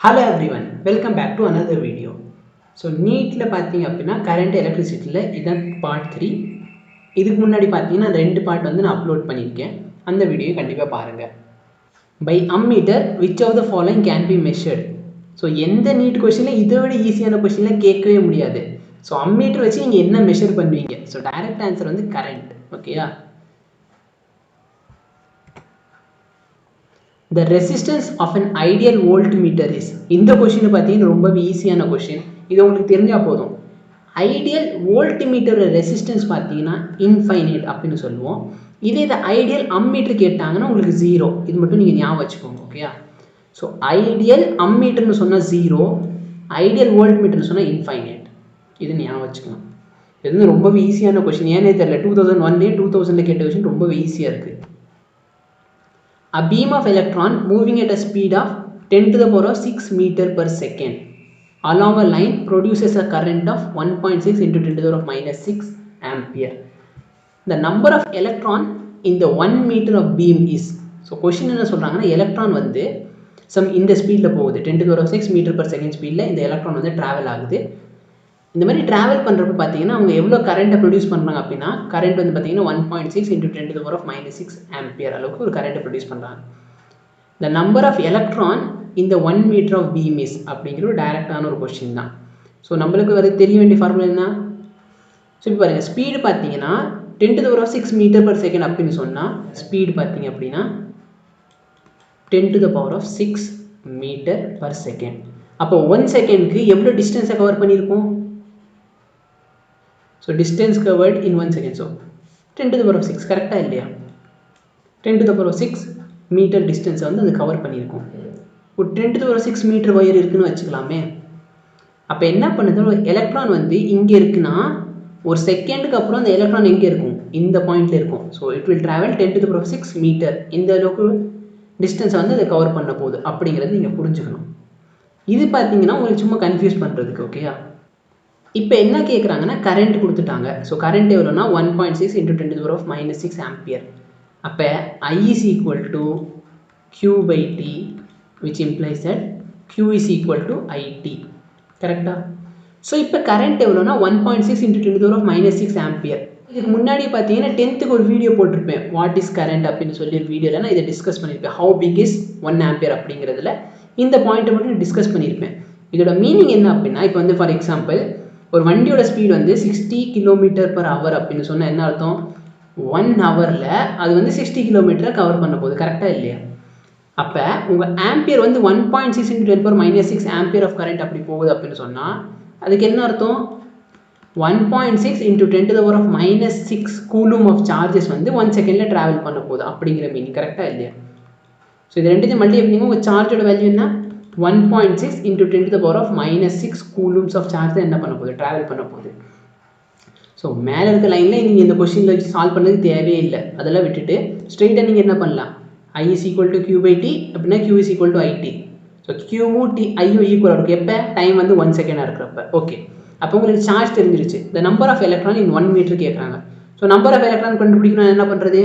Hello everyone, welcome back to another video. So நீட்டில் பார்த்தீங்க அப்படின்னா கரண்ட் எலக்ட்ரிசிட்டியில் இதான் பார்ட் 3. இதுக்கு முன்னாடி பார்த்தீங்கன்னா 2 பார்ட் வந்து நான் அப்லோட் பண்ணியிருக்கேன். அந்த வீடியோ கண்டிப்பாக பாருங்கள். By ammeter which of the following can be measured. So எந்த நீட் கொஷினில் இதை விட ஈஸியான கொஷினில் கேட்கவே முடியாது. ஸோ அம்மீட்டர் வச்சு நீங்கள் என்ன மெஷர் பண்ணுவீங்க? ஸோ டைரக்ட் ஆன்சர் வந்து கரண்ட். ஓகேயா? The resistance of an ideal voltmeter is. இந்த கொஷின் பார்த்தீங்கன்னா ரொம்ப ஈஸியான கொஷின். இது உங்களுக்கு தெரிஞ்சால் போதும். ஐடியல் வோல்ட்மீட்டர் ரெசிஸ்டன்ஸ் பார்த்தீங்கன்னா இன்ஃபைனைட் அப்படின்னு சொல்லுவோம். இதே இந்த ஐடியல் அம்மீட்டர் கேட்டாங்கன்னா உங்களுக்கு 0. இது மட்டும் நீங்கள் ஞாபகம் வச்சுக்கோங்க. ஓகேயா? ஸோ ஐடியல் அம்மீட்டர்னு சொன்னால் 0, ஐடியல் வோல்ட்மீட்டர்னு சொன்னால் இன்ஃபைனைட். இது ஞாபகம் வச்சுக்கலாம். இது வந்து ரொம்பவே ஈஸியான கொஷின். ஏன்னே தெரியல, 2001 2000 கேட்ட கொஷின் ரொம்பவே ஈஸியாக இருக்குது. A beam of electron moving at a speed of 10 to the power of 6 meter per second along a line produces a current of 1.6 into 10 to the power of minus 6 ampere. The number of electron in the 1 meter of beam is. So question என்ன சொல்றாங்கன்னா, electron வந்து இந்த ஸ்பீடில் போகுது, 10 to the power of 6 meter per second ஸ்பீடில் இந்த electron வந்து travel ஆகுது. இந்த மாதிரி ட்ராவல் பண்ணுறப்ப பார்த்தீங்கன்னா அவங்க எவ்வளோ கரண்ட்டை ப்ரொடியூஸ் பண்ணுறாங்க அப்படின்னா, கரண்ட் வந்து பார்த்தீங்கன்னா 1.6 into 10 to the power of minus 6 ampere அளவுக்கு ஒரு கரண்ட்டை ப்ரொடியூஸ் பண்ணுறாங்க. த நம்பர் ஆஃப் எலக்ட்ரான் இந்த 1 மீட்டர் ஆஃப் பீம் இஸ் அப்படிங்கிற ஒரு டைரக்டான ஒரு கொஸ்டின் தான். ஸோ நம்மளுக்கு அது தெரிய வேண்டிய ஃபார்முலா என்ன? ஸோ இப்போ பாருங்கள், ஸ்பீடு பார்த்தீங்கன்னா 10 to the power of 6 meter per second அப்படின்னு சொன்னால், ஸ்பீடு பார்த்தீங்க அப்படின்னா 10 to the power of 6 meter per second. அப்போ 1 செகண்ட்க்கு எவ்வளோ டிஸ்டன்ஸை கவர் பண்ணியிருக்கோம்? So distance covered in 1 second. So 10 to the power of 6 கரெக்டாக இல்லையா? 10 to the power of 6 metre டிஸ்டன்ஸை வந்து அது கவர் பண்ணியிருக்கோம். ஒரு 10 to the power of 6 meter wire இருக்குன்னு வச்சுக்கலாமே. அப்போ என்ன பண்ணுது, எலக்ட்ரான் வந்து இங்கே இருக்குன்னா ஒரு செகண்டுக்கு அப்புறம் அந்த எலக்ட்ரான் எங்கே இருக்கும்? இந்த பாயிண்ட்ல இருக்கும். So it will travel 10 to the power of 6 meter. இந்த அளவுக்கு டிஸ்டன்ஸை வந்து அதை கவர் பண்ண போகுது அப்படிங்கிறது நீங்கள் புரிஞ்சுக்கணும். இது பார்த்தீங்கன்னா உங்களுக்கு சும்மா கன்ஃபியூஸ் பண்ணுறதுக்கு. ஓகேயா? இப்போ என்ன கேட்குறாங்கன்னா, கரண்ட் கொடுத்துட்டாங்க. ஸோ கரண்ட் எவ்வளோனா 1.6 into 10 to the power of minus 6 ampere. அப்போ I is equal to Q by T, which implies that Q is equal to IT. கரெக்டா? ஸோ இப்போ கரண்ட் எவ்வளோனா 1.6 into 10 to the power of minus 6 ampere. இதுக்கு முன்னாடி பார்த்தீங்கன்னா 10th ஒரு video போட்டிருப்பேன், what is current அப்படின்னு சொல்லி ஒரு வீடியோவில் நான் இதை டிஸ்கஸ் பண்ணியிருப்பேன். ஹவு பிக் இஸ் 1 ஆம்பியர் அப்படிங்கிறதுல இந்த பாயிண்ட்டை மட்டும் டிஸ்கஸ் பண்ணியிருப்பேன். இதோட மீனிங் என்ன அப்படின்னா, இப்போ வந்து ஃபார் எக்ஸாம்பிள் ஒரு வண்டியோட ஸ்பீடு வந்து 60 km/h அப்படின்னு சொன்னால் என்ன அர்த்தம்? 1 ஹவரில் அது வந்து 60 கிலோமீட்டரை கவர் பண்ண போகுது. கரெக்டாக இல்லையா? அப்போ உங்கள் ஆம்பியர் வந்து 1.6 into 10 to the power minus 6 ampere of current அப்படி போகுது அப்படின்னு சொன்னால் அதுக்கு என்ன அர்த்தம்? 1.6 into 10 to the power of minus 6 coulomb of charges வந்து 1 செகண்டில் ட்ராவல் பண்ண போகுது அப்படிங்கிற மீனிங். கரெக்டாக இல்லையா? ஸோ இது ரெண்டுத்தையும் மல்டி எப்படிங்க உங்கள் சார்ஜோட வேல்யூ என்ன? 1.6 into 10 to the power of minus 6 coulombs of charge தான் என்ன பண்ண போகுது? ட்ராவல் பண்ண போகுது. ஸோ மேலே இருக்க லைனில் நீங்கள் இந்த கொஸ்டினில் வச்சு சால்வ் பண்ணது தேவையே இல்லை. அதெல்லாம் விட்டுட்டு ஸ்ட்ரெயிட்டாக நீங்கள் என்ன பண்ணலாம்? I is equal to Q by T அப்படின்னா Q is equal to IT. So Qவும் T ஐயும் ஈக்குவலாக இருக்கும். எப்போ? டைம் வந்து 1 செகண்டாக இருக்கிறப்ப. ஓகே, அப்போ உங்களுக்கு சார்ஜ் தெரிஞ்சிருச்சு. The number of electron in 1 meter கேட்குறாங்க. ஸோ நம்பர் ஆஃப் எலக்ட்ரான் கண்டுபிடிக்கணும் என்ன பண்ணுறது?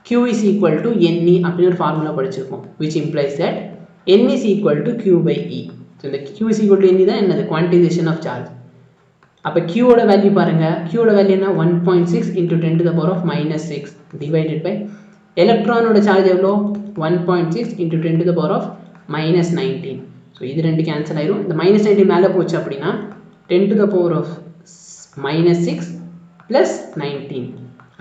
Q is equal to NE அப்படின்னு ஒரு ஃபார்முலா படிச்சிருக்கோம், which implies that N is equal to Q by E. So இந்த Q is equal to NE தான் என்னது? Quantization of charge. அப்போ Q ஓட வேல்யூ பாருங்கள். Q ஓட வேல்யூ என்ன? 1.6 into 10 to the power of minus 6 divided by எலக்ட்ரானோட charge எவ்வளோ? 1.6 into 10 to the power of minus 19. So இது ரெண்டு கேன்சல் ஆயிரும். இந்த minus 19 மேலே போச்சு அப்படின்னா 10 to the power of minus 6 plus 19.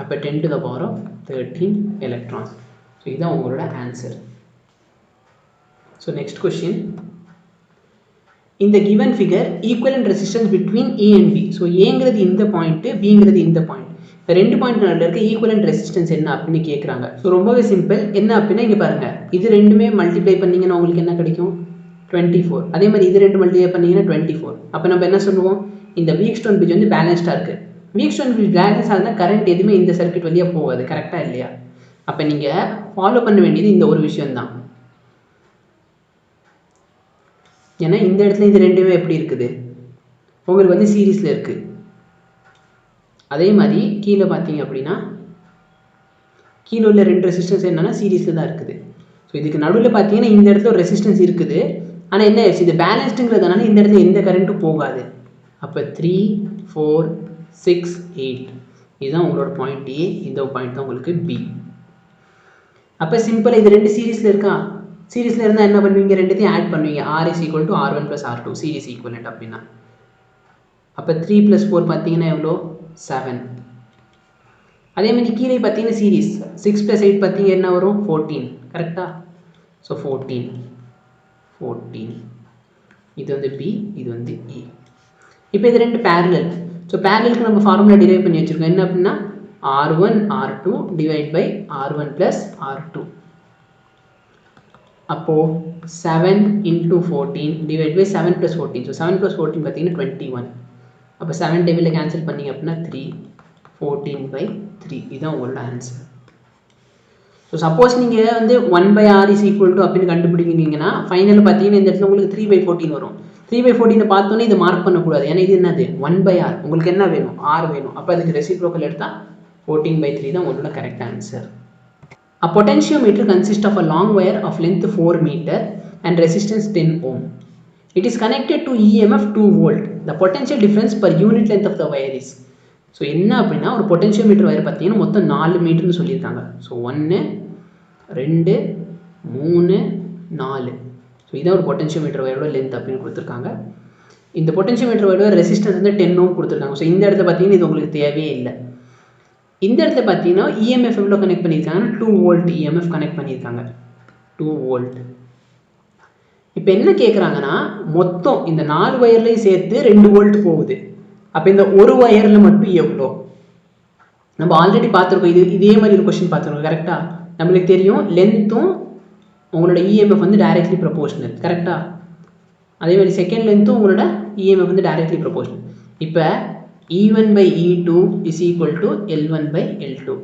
அப்போ 10 to the power of 13 electrons. So இதுதான் உங்களோட answer. So next question. In the given figure, equivalent resistance between A and B. So Aங்கிறது இந்த பாயிண்ட், Bங்கிறது இந்த பாயிண்ட். இந்த ரெண்டு பாயிண்ட் நடுவில் இருக்க ஈக்குவலன்ட் ரெசிஸ்டன்ஸ் என்ன அப்படின்னு கேட்குறாங்க. ஸோ ரொம்பவே சிம்பிள். என்ன அப்படின்னா இங்கே பாருங்கள், இது ரெண்டுமே மல்டிப்ளை பண்ணிங்கன்னா உங்களுக்கு என்ன கிடைக்கும்? 24. அதே மாதிரி இது ரெண்டு மல்டிப்ளை பண்ணிங்கன்னா 24. அப்போ நம்ம என்ன சொல்லுவோம்? இந்த வீக்ஸ்டோன் பிரிட்ஜ் வந்து பேலன்ஸ்டாக இருக்குது. வீக்ஸ்டோன் பிரிட்ஜ் பேலன்ஸ் ஆகுதுன்னா கரண்ட் எதுவுமே இந்த சர்க்யூட் வழியாக போகாது. கரெக்டாக இல்லையா? அப்போ நீங்கள் ஃபாலோ பண்ண வேண்டியது இந்த ஒரு விஷயம் தான். ஏன்னா இந்த இடத்துல இது ரெண்டுமே எப்படி இருக்குது? உங்களுக்கு வந்து சீரீஸில் இருக்குது. அதே மாதிரி கீழே பார்த்தீங்க அப்படின்னா கீழே உள்ள ரெண்டு ரெசிஸ்டன்ஸ் என்னென்னா சீரீஸில் தான் இருக்குது. ஸோ இதுக்கு நடுவில் பார்த்தீங்கன்னா இந்த இடத்துல ஒரு ரெசிஸ்டன்ஸ் இருக்குது. ஆனால் என்ன ஆயிடுச்சு, இது பேலன்ஸ்டுங்கிறதுனால இந்த இடத்துல எந்த கரண்ட்டும் போகாது. அப்போ 3, 4, 6, 8 இதுதான் உங்களோட பாயிண்ட் ஏ, இந்த பாயிண்ட் தான் உங்களுக்கு பி. அப்போ சிம்பிளாக இது ரெண்டு சீரீஸில் இருக்கா, சீரீஸில் இருந்தால் என்ன பண்ணுவீங்க, ரெண்டுத்தையும் ஆட் பண்ணுவீங்க. R is equal to R1 plus R2 series equivalent அப்படின்னா. அப்போ 3 + 4 பார்த்தீங்கன்னா எவ்வளோ, 7. அதே மாதிரி கீழே பார்த்தீங்கன்னா சீரீஸ் 6 + 8 பார்த்தீங்கன்னா என்ன வரும், 14. கரெக்டாக? ஸோ 14 இது வந்து பி, இது வந்து ஏ. இப்போ இது ரெண்டு பேரலல். ஸோ பேரலுக்கு நம்ம ஃபார்முலா டிரைவ் பண்ணி வச்சுருக்கோம். என்ன அப்படின்னா R1 R2 / R1 + R2. அப்போது 7 × 14 / 7 + 14. ஸோ 7 + 14 பார்த்தீங்கன்னா 21. அப்போ 7 டேபிளில் கேன்சல் பண்ணிங்க அப்படின்னா 3, 14/3 இதுதான் உங்களோட ஆன்சர். ஸோ சப்போஸ் நீங்கள் வந்து 1/r is equal to அப்படின்னு கண்டுபிடிக்கிறீங்கன்னா ஃபைனல் பார்த்தீங்கன்னா இந்த இடத்துல உங்களுக்கு 3/14 வரும். 3/14 பார்த்தோன்னே இது மார்க் பண்ணக்கூடாது, ஏன்னா இது என்னது 1/r, உங்களுக்கு என்ன வேணும், r வேணும். அப்போ அதுக்கு ரெசிப்ரோக்கல் எடுத்தால் 14/3 தான் உங்களோட correct answer. A potentiometer consists of a long wire of length 4 meter and resistance 10 ohm. It is connected to EMF 2 volt. The potential difference per unit length of the wire is. So என்ன அப்படின்னா ஒரு potentiometer wire பார்த்தீங்கன்னா மொத்தம் 4 மீட்டர்னு சொல்லியிருக்காங்க. So 1, 2, 3, 4. So இதான் ஒரு potentiometer வயரோட length அப்படின்னு கொடுத்துருக்காங்க. இந்த பொட்டென்ஷியோமீட்டர் வயரோட ரெசிஸ்டன்ஸ் வந்து 10 ohm கொடுத்துருக்காங்க. ஸோ இந்த இடத்துல பார்த்தீங்கன்னா இது உங்களுக்கு தேவையே இல்லை. இந்த இடத்துல பார்த்தீங்கன்னா இஎம்எஃப் எவ்வளோ கனெக்ட் பண்ணியிருக்காங்கன்னா 2 volt இஎம்எஃப் கனெக்ட் பண்ணியிருக்காங்க, 2 volt. இப்போ என்ன கேட்குறாங்கன்னா மொத்தம் இந்த 4 வயர்லையும் சேர்த்து 2 volt போகுது. அப்போ இந்த ஒரு வயரில் மட்டும் எவ்வளோ, நம்ம ஆல்ரெடி பார்த்துருக்கோம். இதே மாதிரி ஒரு கொஸ்டின் பார்த்துருக்கோம். கரெக்டாக? நம்மளுக்கு தெரியும் லென்த்தும் உங்களோட இஎம்எஃப் வந்து டைரக்ட்லி ப்ரொபோஷனல். கரெக்டாக? அதே மாதிரி செகண்ட் லென்த்தும் உங்களோட இஎம்எஃப் வந்து டைரக்ட்லி ப்ரொபோஷனல். இப்போ E1/E2 is equal to L1/L2.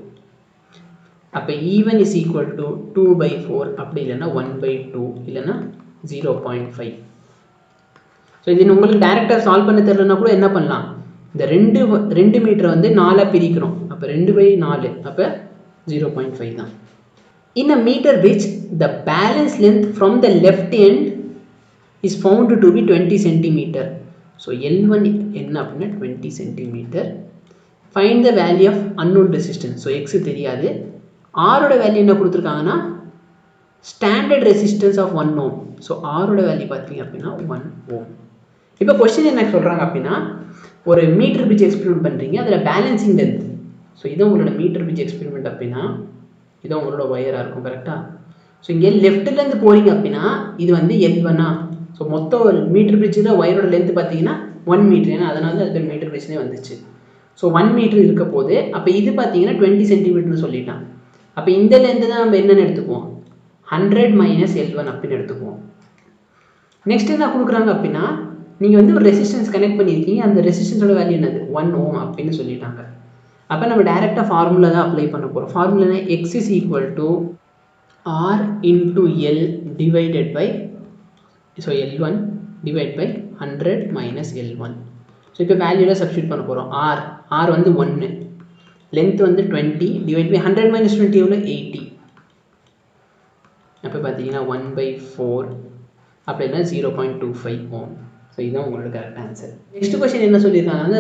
அப்போ E1 is equal to 2/4 அப்படி இல்லைன்னா 1/2 இல்லைன்னா 0.5. ஸோ இது உங்களுக்கு டைரெக்டாக சால்வ் பண்ண தெரியலன்னா கூட என்ன பண்ணலாம், இந்த 2 மீட்டரை வந்து 4 பிரிக்கிறோம். அப்போ 2/4 அப்போ 0.5 தான். In a meter which the balance length from the left end is found to be 20 centimeter. So L1 என்ன அப்படின்னா 20 centimeter. Find the value of unknown resistance. So x தெரியாது. ஆரோட வேல்யூ என்ன கொடுத்துருக்காங்கன்னா standard resistance of 1 ohm. So ஆரோட வேல்யூ பார்த்தீங்க அப்படின்னா 1 ohm. இப்போ கொஸ்டின் என்ன சொல்கிறாங்க அப்படின்னா ஒரு மீட்டர் பிரிட்ஜ் எக்ஸ்பெரிமெண்ட் பண்ணுறீங்க, அதில் பேலன்சிங் லென்த். ஸோ இதை உங்களோட மீட்டர் பிரிட்ஜ் எக்ஸ்பெரிமெண்ட் அப்படின்னா இதை உங்களோட ஒயராக இருக்கும். கரெக்டாக? ஸோ இங்கே லெஃப்ட்லேருந்து போகிறீங்க அப்படின்னா இது வந்து L1. ஸோ மொத்தம் மீட்டர் பிரிட்ஜில் ஒயரோட லென்த் பார்த்தீங்கன்னா 1 மீட்டர், ஏன்னா அதனால தான் அது மீட்டர் பிரிட்ஜ்லேயே வந்துச்சு. ஸோ 1 மீட்டர் இருக்க போது அப்போ இது பார்த்தீங்கன்னா 20 சென்டிமீட்டர்னு சொல்லிட்டான். அப்போ இந்த லென்த்து தான் நம்ம என்னென்னு எடுத்துக்குவோம், 100 - L1 அப்படின்னு எடுத்துக்குவோம். நெக்ஸ்ட் என்ன கொடுக்குறாங்க அப்படின்னா நீங்கள் வந்து ஒரு ரெசிஸ்டன்ஸ் கனெக்ட் பண்ணியிருக்கீங்க, அந்த ரெசிஸ்டன்ஸோட வேல்யூ என்னது 1 ohm அப்படின்னு சொல்லிட்டாங்க. அப்போ நம்ம டைரெக்டாக ஃபார்முலா தான் அப்ளை பண்ண போகிறோம். Formula X is equal to R into L divided by L1 divided by 100 minus L1. So இப்போ வேல்யூவில் சப்ஸ்டியூட் பண்ண போகிறோம். R வந்து 1, லென்த் வந்து 20 டிவைட் பை 100 minus 20 எவ்வளோ 80. அப்போ பார்த்தீங்கன்னா 1/4 அப்படின்னா 0.25 ohm. ஸோ இதுதான் உங்களோட கரெக்ட் ஆன்சர். நெக்ஸ்ட் கொஸ்டின் என்ன சொல்லியிருக்காங்க,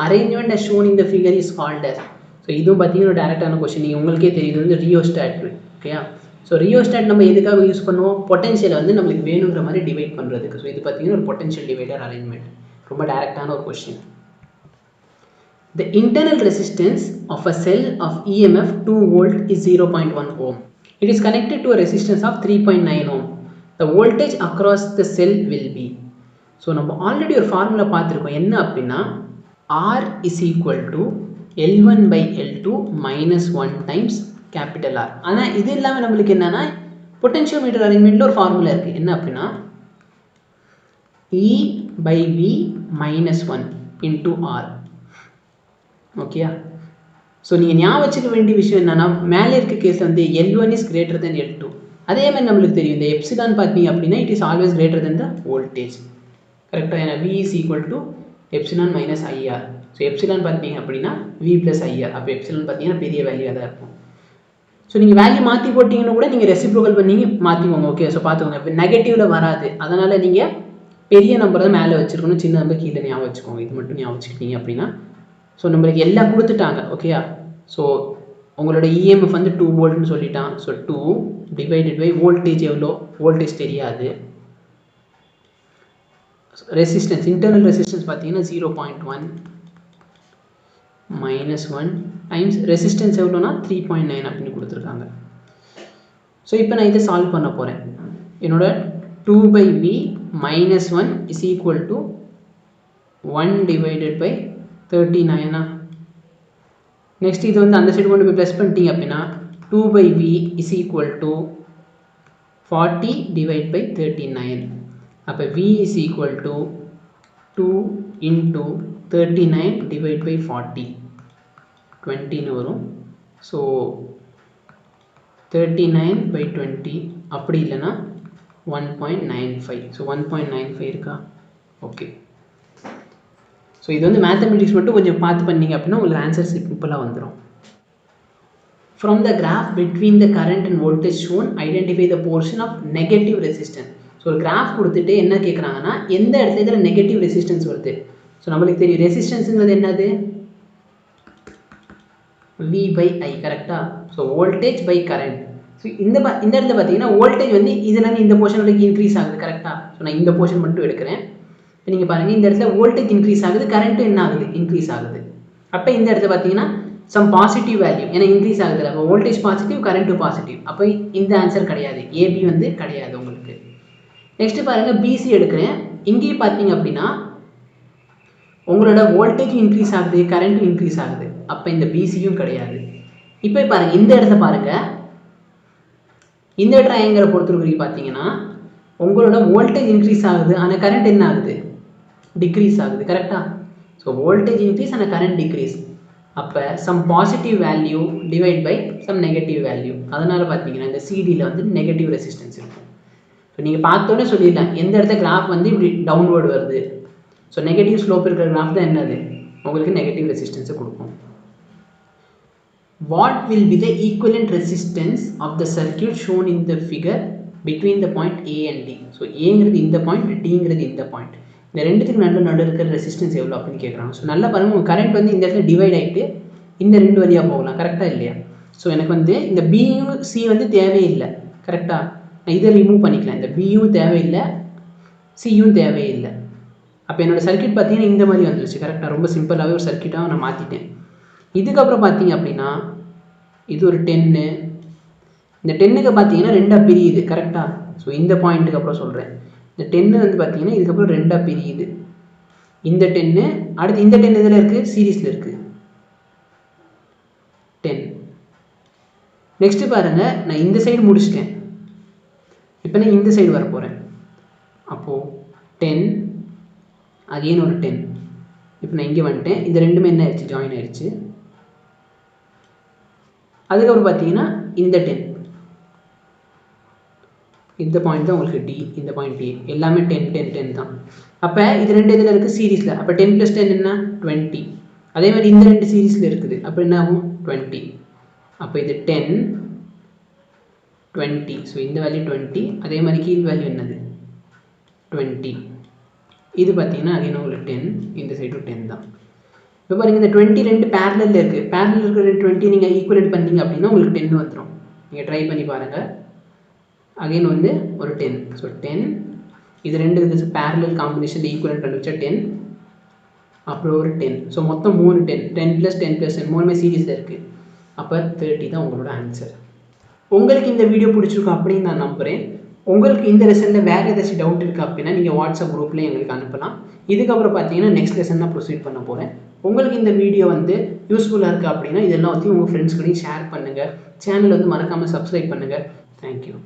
arrangement as shown in the figure is called as. So இதுவும் பார்த்தீங்கன்னா டேரெக்டான கொஸ்டின், நீங்கள் உங்களுக்கே தெரியுது வந்து ரியோஸ்டாட். ஓகேயா? ஸோ ரியோஸ்டாட் நம்ம எதுக்காக யூஸ் பண்ணுவோம், பொட்டன்ஷியலை வந்து நம்மளுக்கு வேணுங்கிற மாதிரி டிவைட் பண்ணுறதுக்கு. ஸோ இது பார்த்தீங்கன்னா ஒரு பொட்டன்ஷியல் டிவைடர் அரேஞ்ச்மெண்ட், ரொம்ப டேரெக்டான ஒரு question. The internal resistance of a cell of EMF 2 volt is 0.1 ohm. It is connected to a resistance of 3.9 ohm. The voltage across the cell will be. So நம்ம already ஒரு formula பார்த்துருக்கோம். என்ன அப்படின்னா R is equal to L1/L2 minus 1 times capital R. ஆனால் இது இல்லாமல் நம்மளுக்கு என்னன்னா பொட்டென்ஷியோமீட்டர் அரேஞ்ச்மெண்ட்டில் ஒரு ஃபார்முலா இருக்குது. என்ன அப்படின்னா E/V minus 1 into R. ஓகேயா? ஸோ நீங்கள் ஞாபகம் வச்சுக்க வேண்டிய விஷயம் என்னன்னா மேலே இருக்க கேஸ் வந்து L1 is greater than L2. அதே மாதிரி நம்மளுக்கு தெரியும் இந்த எப்சிலான் பார்த்தீங்க அப்படின்னா it is always greater than the voltage. கரெக்டாக? ஏன்னா V is equal to epsilon minus IR. So epsilon பார்த்தீங்க அப்படின்னா V plus IR. அப்போ எப்சிலான் பார்த்தீங்கன்னா பெரிய வேல்யூவாக தான் இருக்கும். ஸோ நீங்கள் வேல்யூ மாற்றி போட்டிங்கன்னு கூட நீங்கள் ரெசிப்ரோக்கல் பண்ணி மாற்றிக்கோங்க. ஓகே, ஸோ பார்த்துக்கோங்க. இப்போ நெகட்டிவில் வராது, அதனால் நீங்கள் பெரிய நம்பர் தான் மேலே வச்சுருக்கணும், சின்ன நம்பர் கீழே ஞாபகம் வச்சுக்கோங்க. இது மட்டும் ஞாபகம் வச்சுக்கிட்டீங்க அப்படின்னா ஸோ நம்மளுக்கு எல்லாம் கொடுத்துட்டாங்க. ஓகேயா, ஸோ உங்களோட இஎம்எஃப் வந்து 2 வோல்ட்னு சொல்லிட்டான். ஸோ 2 டிவைடட் பை வோல்டேஜ் எவ்வளோ, வோல்டேஜ் தெரியாது. ரெசிஸ்டன்ஸ், இன்டர்னல் ரெசிஸ்டன்ஸ் பார்த்தீங்கன்னா 0.1 -1 டைம்ஸ் ரெசிஸ்டன்ஸ் எவ்வளோனா 3.9 அப்படின்னு கொடுத்துருக்காங்க. ஸோ இப்போ நான் இதை சால்வ் பண்ண போகிறேன். என்னோட 2/V -1 is equal to 1 divided by 39. Next இது வந்து அந்த சைடு கொண்டு போய் ப்ளஸ் பண்ணிட்டீங்க அப்படின்னா 2/V is equal to 40 divide by 39. அப்போ V is equal to 2 into 39 divide by 40 20ன்னு வரும். ஸோ 39/20 அப்படி இல்லைன்னா 1.95. ஸோ 1.95 இருக்கா? ஓகே. ஸோ இது வந்து மேத்தமெட்டிக்ஸ் மட்டும் கொஞ்சம் பார்த்து பண்ணிங்க அப்படின்னா உங்களுக்கு ஆன்சர் சிம்பிளாக வந்துடும். From the graph between the current and voltage shown identify the portion of negative resistance. So ஒரு கிராஃப் கொடுத்துட்டு என்ன கேட்குறாங்கன்னா எந்த இடத்துல இதில் நெகட்டிவ் ரெசிஸ்டன்ஸ் வருது. ஸோ நம்மளுக்கு தெரியும் ரெசிஸ்டன்ஸுங்கிறது என்னது, V/I கரெக்டாக. So voltage by current. So இந்த இடத்துல பார்த்தீங்கன்னா வோல்டேஜ் வந்து இதுலேருந்து இந்த போர்ஷன் வரைக்கும் இன்க்ரீஸ் ஆகுது கரெக்டாக. ஸோ நான் இந்த போர்ஷன் மட்டும் எடுக்கிறேன். இப்போ நீங்கள் பாருங்கள், இந்த இடத்துல வோல்டேஜ் இன்க்ரீஸ் ஆகுது, கரண்ட்டும் என்ன ஆகுது, இன்க்ரீஸ் ஆகுது. அப்போ இந்த இடத்துல பார்த்தீங்கன்னா சம் பாசிட்டிவ் வேல்யூ, ஏன்னா இன்க்ரீஸ் ஆகுது. அப்போ வோல்டேஜ் பாசிட்டிவ், கரண்ட்டும் பாசிட்டிவ். அப்போ இந்த ஆன்சர் கிடையாது, ஏபி வந்து கிடையாது உங்களுக்கு. நெக்ஸ்ட் பாருங்கள், பிசி எடுக்கிறேன். இங்கேயும் பார்த்தீங்க அப்படின்னா உங்களோட வோல்டேஜ் இன்க்ரீஸ் ஆகுது, கரண்ட்டும் இன்க்ரீஸ் ஆகுது. அப்போ இந்த பிசியும் கிடையாது. இப்போ பாருங்கள், இந்த இடத்த பாருங்கள், இந்த ட்ரையாங்கிளை பொறுத்தவரைக்கும் பார்த்தீங்கன்னா உங்களோட வோல்டேஜ் இன்க்ரீஸ் ஆகுது, ஆனால் கரண்ட் என்ன ஆகுது, டிக்ரீஸ் ஆகுது கரெக்டாக. ஸோ வோல்டேஜ் இன்க்ரீஸ் ஆனால் கரண்ட் டிக்ரீஸ். அப்போ some positive value divide by some negative value. அதனால் பார்த்தீங்கன்னா இந்த சிடியில் வந்து நெகட்டிவ் ரெசிஸ்டன்ஸ் இருக்கும். ஸோ நீங்கள் பார்த்தோன்னே சொல்லிடலாம் எந்த இடத்துல கிராஃப் வந்து இப்படி டவுன்வேர்டு வருது. ஸோ நெகட்டிவ் ஸ்லோப் இருக்கிற கிராஃப் தான் என்னது, உங்களுக்கு நெகட்டிவ் ரெசிஸ்டன்ஸை கொடுக்கும். What will be the equivalent resistance of the circuit shown in the figure between the point A and D? So ஏங்கிறது இந்த பாயிண்ட், டிங்கிறது இந்த பாயிண்ட். இந்த ரெண்டுத்துக்கு நடுவில் இருக்கிற ரெசிஸ்டன்ஸ் எவ்வளோ அப்படின்னு கேட்குறாங்க. ஸோ நல்லா பாருங்கள், உங்கள் கரண்ட் வந்து இந்த இடத்துல டிவைட் ஆகிட்டு இந்த ரெண்டு வழியாக போகலாம் கரெக்டாக இல்லையா. ஸோ எனக்கு வந்து இந்த பியும் சி வந்து தேவையில்லை கரெக்டாக. நான் இதை ரிமூவ் பண்ணிக்கலாம். இந்த பியும் தேவையில்லை, சியும் தேவையில்லை. அப்போ என்னோடய சர்க்கியூட் பார்த்தீங்கன்னா இந்த மாதிரி வந்துருச்சு கரெக்டாக. ரொம்ப சிம்பிளாகவே ஒரு சர்க்கியூட்டாக நான் மாற்றிட்டேன். இதுக்கப்புறம் பார்த்தீங்க அப்படின்னா இது ஒரு 10. இந்த 10க்கு பார்த்தீங்கன்னா ரெண்டாக பிரியுது கரெக்டாக. ஸோ இந்த பாயிண்ட்டுக்கு அப்புறம் சொல்கிறேன். இந்த 10 வந்து பார்த்தீங்கன்னா இதுக்கப்புறம் ரெண்டாக பிரியுது. இந்த 10 அடுத்து இந்த 10 இதில் இருக்குது, சீரீஸில் இருக்குது 10. நெக்ஸ்ட்டு பாருங்கள், நான் இந்த சைடு முடிச்சிட்டேன். இப்போ நான் இந்த சைடு வர போகிறேன். அப்போது 10 அகெயின் ஒரு 10. இப்போ நான் இங்கே வந்துட்டேன். இந்த ரெண்டுமே என்ன ஆயிடுச்சு, ஜாயின் ஆயிடுச்சு. அதுக்கப்புறம் பார்த்தீங்கன்னா இந்த 10, இந்த பாயிண்ட் தான் உங்களுக்கு டி, இந்த பாயிண்ட் ஏ, எல்லாமே 10 10 10 தான். அப்போ இது ரெண்டு இதில் இருக்குது சீரீஸில். அப்போ 10 + 10 என்ன 20. அதே மாதிரி இந்த ரெண்டு சீரீஸில் இருக்குது. அப்போ என்ன ஆகும் 20. அப்போ இது 10 20. ஸோ இந்த வேல்யூ 20. அதே மாதிரி கீழ் வேல்யூ என்னது 20. இது பார்த்தீங்கன்னா அகைன் உங்களுக்கு 10, இந்த சைடும் 10 தான். இப்போ பாருங்கள், இந்த 20 ரெண்டு பேரலில் இருக்குது. பேரலில் இருக்கிற 20 நீங்கள் ஈக்குவலேட் பண்ணிங்க அப்படின்னா உங்களுக்கு 10 வந்துடும். நீங்கள் ட்ரை பண்ணி பாருங்கள். அகைன் வந்து ஒரு 10. ஸோ 10, இது ரெண்டு பேரலல் காம்பினேஷன் ஈக்குவலேட் பண்ணி வச்சா 10, அப்புறம் ஒரு 10. ஸோ மொத்தம் 3 10, 10 + 10 + 10 மூணுமே சீரீஸில் இருக்குது. அப்போ 30 தான் உங்களோட ஆன்சர். உங்களுக்கு இந்த வீடியோ பிடிச்சிருக்கும் அப்படின்னு நான் நம்புகிறேன். உங்களுக்கு இந்த லெசனில் வேறு ஏதாச்சும் டவுட் இருக்குது அப்படின்னா நீங்கள் வாட்ஸ்அப் குரூப்லேயே எங்களுக்கு அனுப்பலாம். இதுக்கப்புறம் பார்த்தீங்கன்னா நெக்ஸ்ட் லெசன் தான் ப்ரொசீட் பண்ண போகிறேன். உங்களுக்கு இந்த வீடியோ வந்து யூஸ்ஃபுல்லாக இருக்குது அப்படின்னா இதெல்லாம் வந்து உங்கள் ஃப்ரெண்ட்ஸ்களையும் ஷேர் பண்ணுங்கள். சேனல் வந்து மறக்காமல் சப்ஸ்கிரைப் பண்ணுங்கள். தேங்க்யூ.